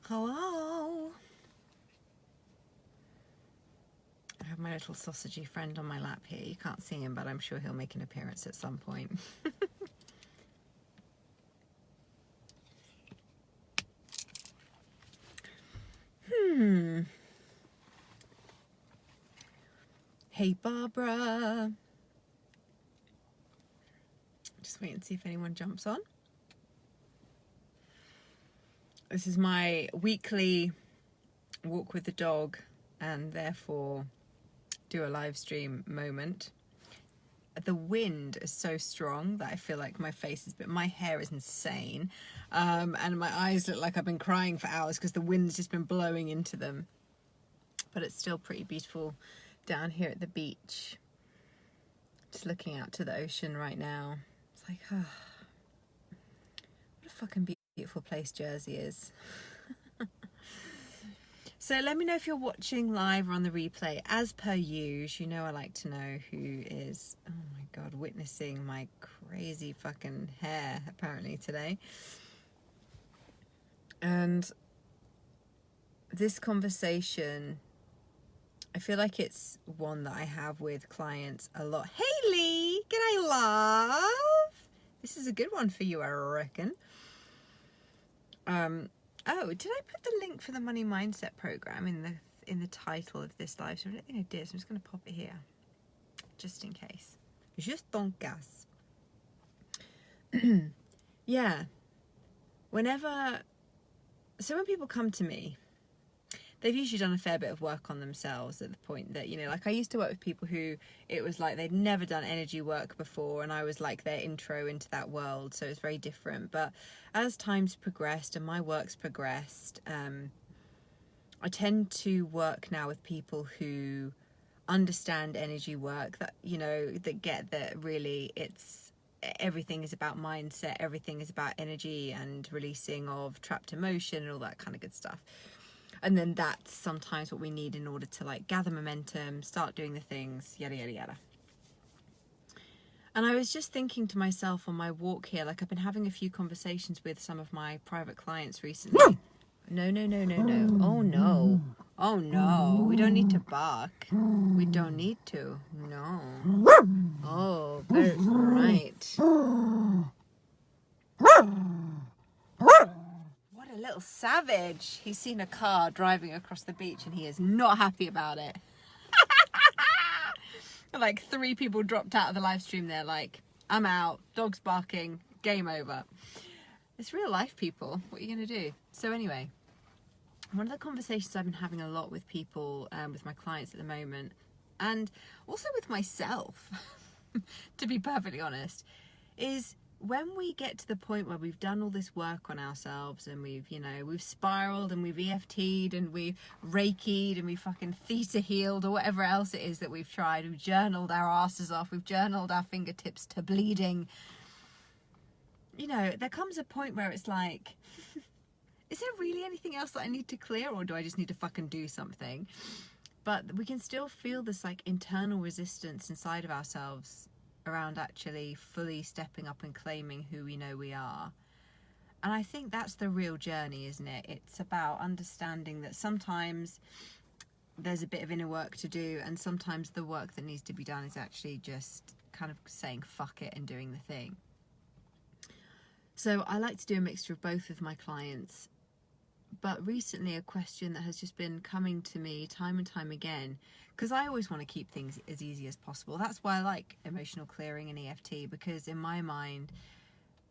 Hello. I have my little sausagey friend on my lap here. You can't see him, but I'm sure he'll make an appearance at some point. Hey, Barbara. Just wait and see if anyone jumps on. This is my weekly walk with the dog and therefore do a live stream moment. The wind is so strong that I feel like my face is, but my hair is insane. And my eyes look like I've been crying for hours because the wind's just been blowing into them. But it's still pretty beautiful down here at the beach. Just looking out to the ocean right now. It's like, what a fucking beautiful place Jersey is. So let me know if you're watching live or on the replay. As per usual, you know I like to know who is, oh my God, witnessing my crazy fucking hair apparently today. And this conversation, I feel like it's one that I have with clients a lot. Hayley, g'day love. This is a good one for you, I reckon. Oh, did I put the link for the Money Mindset program in the title of this live stream? I don't think I did, so I'm just going to pop it here, just in case. Just en cas. Yeah. When people come to me, they've usually done a fair bit of work on themselves at the point that, you know, like I used to work with people who it was like they'd never done energy work before, and I was like their intro into that world, so it's very different. But as time's progressed and my work's progressed, I tend to work now with people who understand energy work, that, you know, that get that really everything is about mindset, everything is about energy and releasing of trapped emotion and all that kind of good stuff. And then that's sometimes what we need in order to like gather momentum, start doing the things, yada, yada, yada. And I was just thinking to myself on my walk here, like I've been having a few conversations with some of my private clients recently. No. Oh no. Oh no. We don't need to bark. We don't need to. No. Oh, very right. What a little savage. He's seen a car driving across the beach and he is not happy about it. Like 3 people dropped out of the live stream there, like, I'm out, dog's barking, game over. It's real life, people. What are you going to do? So anyway, one of the conversations I've been having a lot with people, with my clients at the moment, and also with myself, to be perfectly honest, is when we get to the point where we've done all this work on ourselves and we've spiraled and we've EFT'd and we've Reiki'd and we've fucking theta healed or whatever else it is that we've tried, we've journaled our asses off, we've journaled our fingertips to bleeding, you know, there comes a point where it's like, is there really anything else that I need to clear, or do I just need to fucking do something? But we can still feel this like internal resistance inside of ourselves around actually fully stepping up and claiming who we know we are. And I think that's the real journey, isn't it? It's about understanding that sometimes there's a bit of inner work to do, and sometimes the work that needs to be done is actually just kind of saying fuck it and doing the thing. So I like to do a mixture of both with my clients. But recently a question that has just been coming to me time and time again, because I always want to keep things as easy as possible. That's why I like emotional clearing and EFT, because in my mind,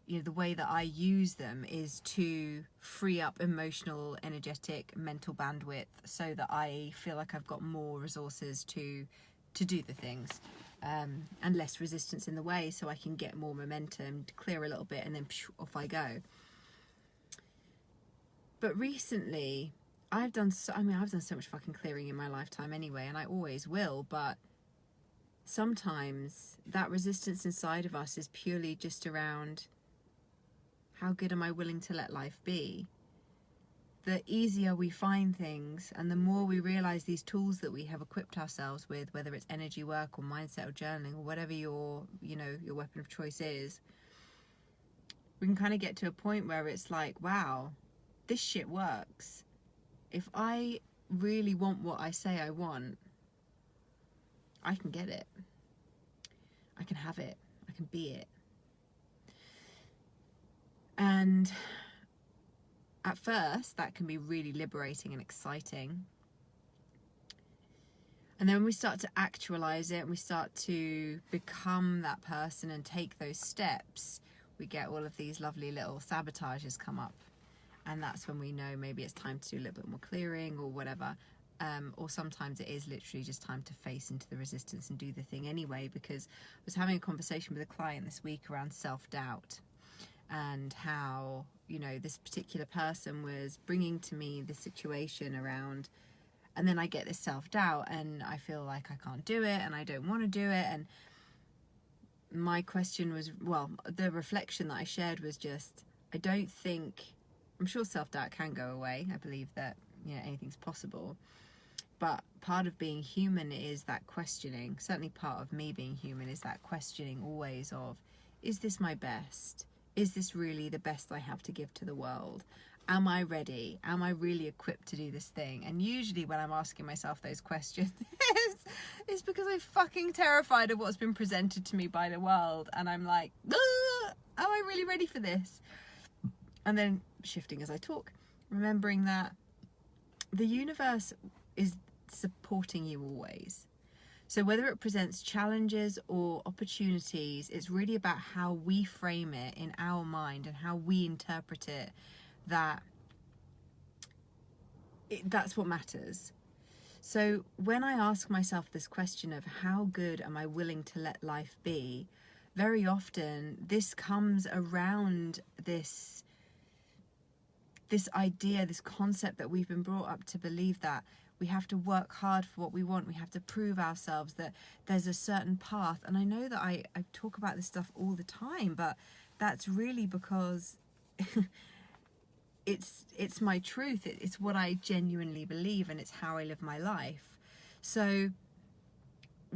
you know, the way that I use them is to free up emotional, energetic, mental bandwidth so that I feel like I've got more resources to do the things, and less resistance in the way, so I can get more momentum, to clear a little bit, and then off I go. But recently, I've done so much fucking clearing in my lifetime anyway, and I always will, but sometimes that resistance inside of us is purely just around how good am I willing to let life be? The easier we find things and the more we realize these tools that we have equipped ourselves with, whether it's energy work or mindset or journaling or whatever your weapon of choice is, we can kind of get to a point where it's like, wow, this shit works. If I really want what I say I want, I can get it. I can have it. I can be it. And at first, that can be really liberating and exciting. And then when we start to actualize it and we start to become that person and take those steps, we get all of these lovely little sabotages come up. And that's when we know maybe it's time to do a little bit more clearing or whatever. Or sometimes it is literally just time to face into the resistance and do the thing anyway, because I was having a conversation with a client this week around self-doubt and how, you know, this particular person was bringing to me the situation around, and then I get this self-doubt and I feel like I can't do it and I don't want to do it. And my question was, well, the reflection that I shared was just, I don't think, I'm sure self-doubt can go away. I believe that, you know, anything's possible. But part of being human is that questioning. Certainly part of me being human is that questioning always of, is this my best? Is this really the best I have to give to the world? Am I ready? Am I really equipped to do this thing? And usually when I'm asking myself those questions, it's because I'm fucking terrified of what's been presented to me by the world. And I'm like, am I really ready for this? And then shifting as I talk, remembering that the universe is supporting you always. So whether it presents challenges or opportunities, it's really about how we frame it in our mind and how we interpret it, that's what matters. So when I ask myself this question of how good am I willing to let life be, very often this comes around this idea, this concept that we've been brought up to believe that we have to work hard for what we want. We have to prove ourselves, that there's a certain path. And I know that I talk about this stuff all the time, but that's really because it's my truth. It's what I genuinely believe, and it's how I live my life. So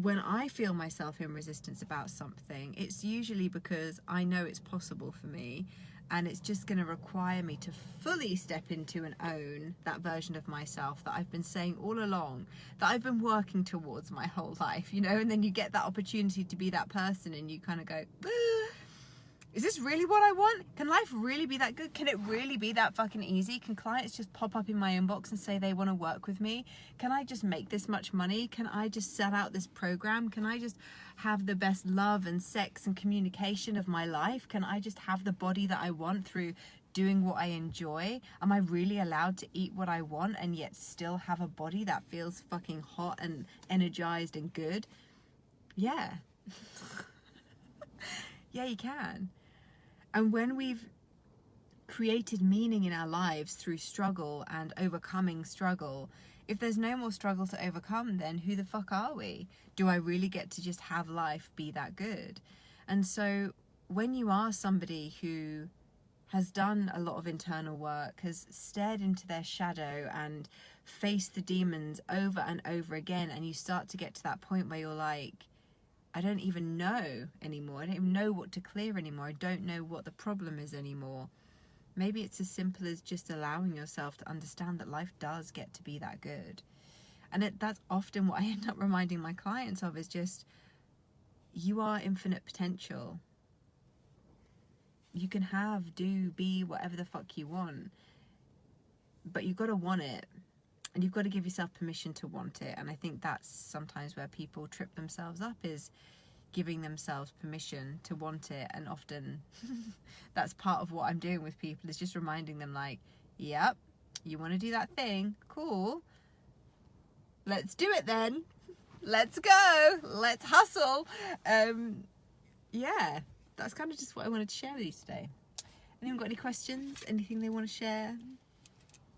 when I feel myself in resistance about something, it's usually because I know it's possible for me, and it's just going to require me to fully step into and own that version of myself that I've been saying all along, that I've been working towards my whole life, you know. And then you get that opportunity to be that person and you kind of go, is this really what I want? Can life really be that good? Can it really be that fucking easy? Can clients just pop up in my inbox and say they want to work with me? Can I just make this much money? Can I just set out this program? Can I just have the best love and sex and communication of my life? Can I just have the body that I want through doing what I enjoy? Am I really allowed to eat what I want and yet still have a body that feels fucking hot and energized and good? Yeah. Yeah, you can. And when we've created meaning in our lives through struggle and overcoming struggle, if there's no more struggle to overcome, then who the fuck are we? Do I really get to just have life be that good? And so when you are somebody who has done a lot of internal work, has stared into their shadow and faced the demons over and over again, and you start to get to that point where you're like, I don't even know anymore. I don't even know what to clear anymore. I don't know what the problem is anymore. Maybe it's as simple as just allowing yourself to understand that life does get to be that good. And that's often what I end up reminding my clients of, is just, you are infinite potential. You can have, do, be whatever the fuck you want. But you've got to want it. And you've got to give yourself permission to want it. And I think that's sometimes where people trip themselves up, is giving themselves permission to want it. And often that's part of what I'm doing with people, is just reminding them, like, yep, you want to do that thing, cool, let's do it then, let's go, let's hustle. Yeah, that's kind of just what I wanted to share with you today. Anyone got any questions, anything they want to share?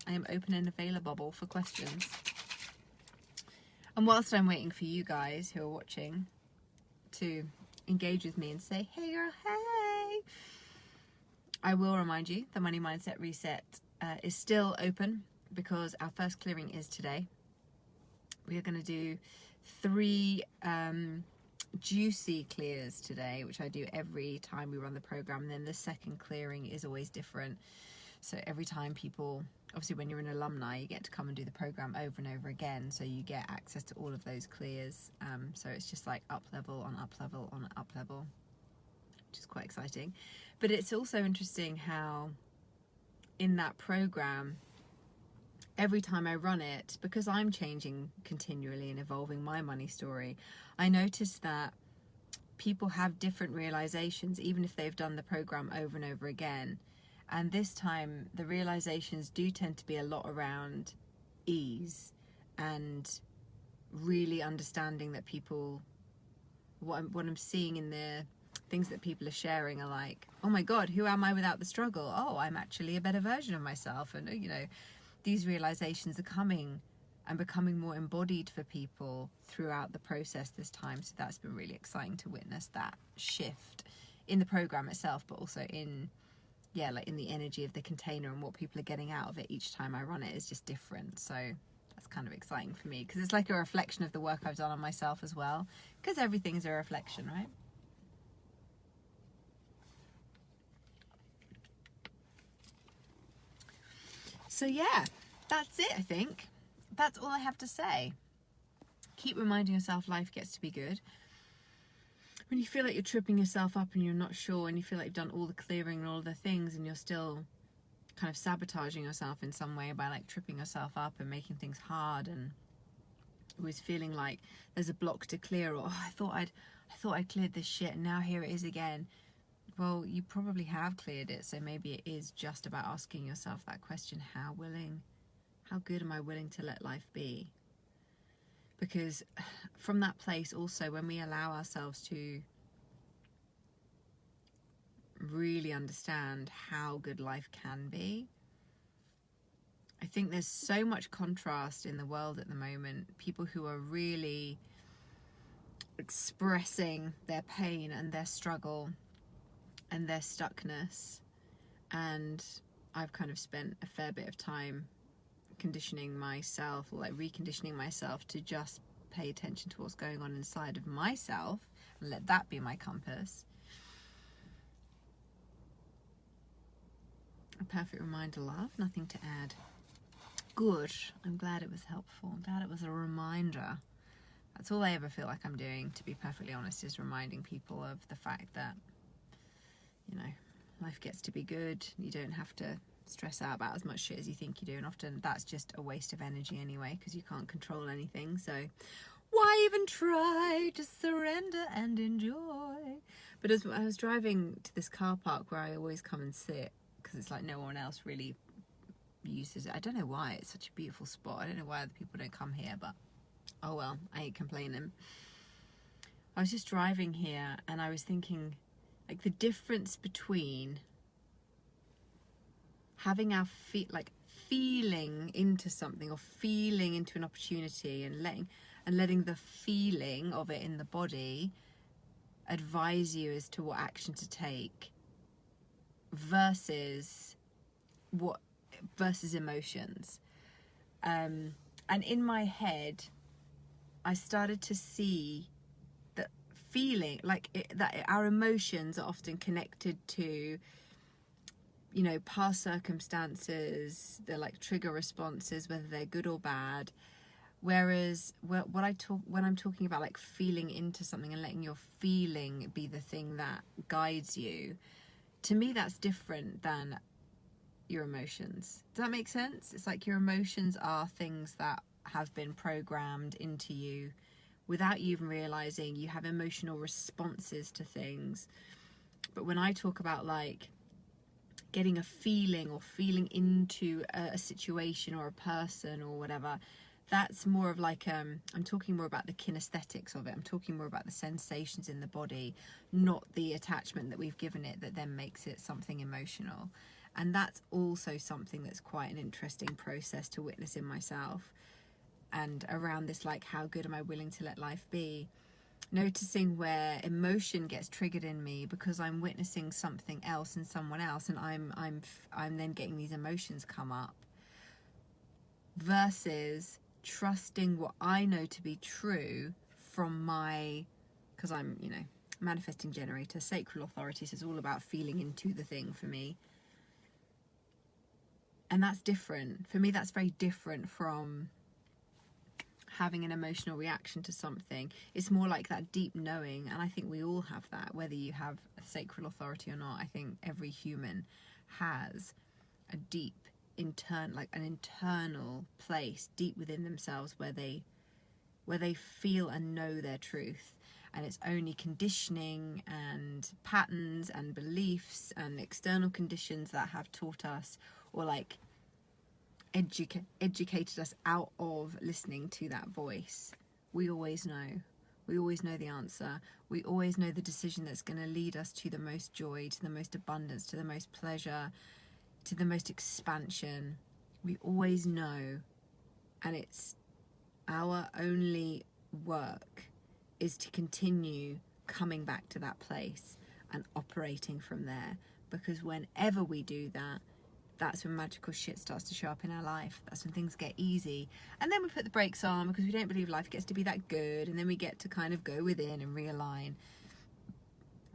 I am open and available for questions. And whilst I'm waiting for you guys who are watching to engage with me and say, hey girl, hey, I will remind you the Money Mindset Reset is still open, because our first clearing is today. We are going to do 3 juicy clears today, which I do every time we run the program. And then the second clearing is always different. So every time people, obviously when you're an alumni, you get to come and do the program over and over again, so you get access to all of those clears. So it's just like up level on up level on up level, which is quite exciting. But it's also interesting how in that program, every time I run it, because I'm changing continually and evolving my money story, I notice that people have different realizations even if they've done the program over and over again. And this time the realizations do tend to be a lot around ease and really understanding that people, what I'm seeing in the things that people are sharing are like, oh my God, who am I without the struggle? Oh, I'm actually a better version of myself. And you know, these realizations are coming and becoming more embodied for people throughout the process this time. So that's been really exciting to witness that shift in the program itself, but also in, yeah, like in the energy of the container, and what people are getting out of it each time I run it is just different. So that's kind of exciting for me, because it's like a reflection of the work I've done on myself as well, because everything is a reflection, right? So yeah, that's it. I think that's all I have to say. Keep reminding yourself life gets to be good. When you feel like you're tripping yourself up and you're not sure, and you feel like you've done all the clearing and all the things, and you're still kind of sabotaging yourself in some way by like tripping yourself up and making things hard, and always feeling like there's a block to clear, or oh, I thought I'd cleared this shit and now here it is again. Well, you probably have cleared it, so maybe it is just about asking yourself that question: how good am I willing to let life be? Because from that place also, when we allow ourselves to really understand how good life can be, I think there's so much contrast in the world at the moment. People who are really expressing their pain and their struggle and their stuckness, and I've kind of spent a fair bit of time conditioning myself, or like reconditioning myself to just pay attention to what's going on inside of myself and let that be my compass. A perfect reminder, love. Nothing to add. Good. I'm glad it was helpful. I'm glad it was a reminder. That's all I ever feel like I'm doing, to be perfectly honest, is reminding people of the fact that, you know, life gets to be good. You don't have to stress out about as much shit as you think you do, and often that's just a waste of energy anyway, because you can't control anything. So why even try? Just surrender and enjoy. But as I was driving to this car park where I always come and sit, because it's like no one else really uses it. I don't know why. It's such a beautiful spot. I don't know why other people don't come here, but oh well, I ain't complaining. I was just driving here and I was thinking, like, the difference between having our feet, like feeling into something or feeling into an opportunity and letting the feeling of it in the body advise you as to what action to take, versus emotions. And in my head I started to see that feeling that our emotions are often connected to, you know, past circumstances. They're like trigger responses, whether they're good or bad. Whereas when I'm talking about like feeling into something and letting your feeling be the thing that guides you, to me that's different than your emotions. Does that make sense? It's like your emotions are things that have been programmed into you without you even realizing. You have emotional responses to things. But when I talk about like getting a feeling or feeling into a situation or a person or whatever, that's more of like I'm talking more about the kinesthetics of it. I'm talking more about the sensations in the body, not the attachment that we've given it that then makes it something emotional. And that's also something that's quite an interesting process to witness in myself. And around this, like, how good am I willing to let life be? Noticing where emotion gets triggered in me because I'm witnessing something else in someone else, and I'm then getting these emotions come up, versus trusting what I know to be true from my, because I'm, you know, manifesting generator, sacral authority, so it's all about feeling into the thing for me. And that's different. For me, that's very different from having an emotional reaction to something. It's more like that deep knowing, and I think we all have that, whether you have a sacred authority or not. I think every human has a deep an internal place deep within themselves where they feel and know their truth. And it's only conditioning and patterns and beliefs and external conditions that have taught us, or like educated us out of listening to that voice. We always know. We always know the answer. We always know the decision that's going to lead us to the most joy, to the most abundance, to the most pleasure, to the most expansion. We always know. And it's our only work is to continue coming back to that place and operating from there. Because whenever we do that, that's when magical shit starts to show up in our life. That's when things get easy. And then we put the brakes on because we don't believe life gets to be that good. And then we get to kind of go within and realign.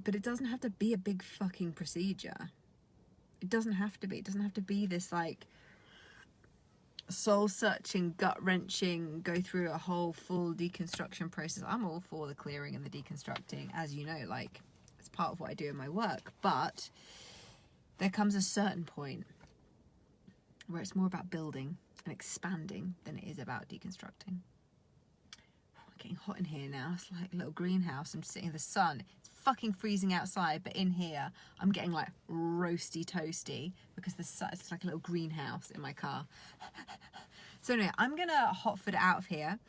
But it doesn't have to be a big fucking procedure. It doesn't have to be. It doesn't have to be this like soul-searching, gut-wrenching, go through a whole full deconstruction process. I'm all for the clearing and the deconstructing, as you know, like it's part of what I do in my work. But there comes a certain point where it's more about building and expanding than it is about deconstructing. It's getting hot in here now. It's like a little greenhouse. I'm sitting in the sun. It's fucking freezing outside, but in here I'm getting like roasty toasty because the sun, it's like a little greenhouse in my car. So anyway, I'm gonna hotfoot it out of here.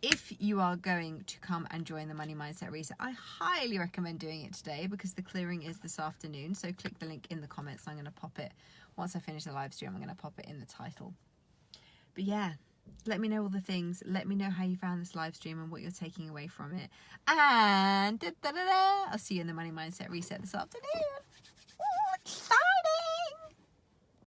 If you are going to come and join the Money Mindset Reset, I highly recommend doing it today because the clearing is this afternoon. So click the link in the comments. I'm going to pop it, once I finish the live stream, I'm going to pop it in the title. But yeah, let me know all the things. Let me know how you found this live stream and what you're taking away from it. And I'll see you in the Money Mindset Reset this afternoon.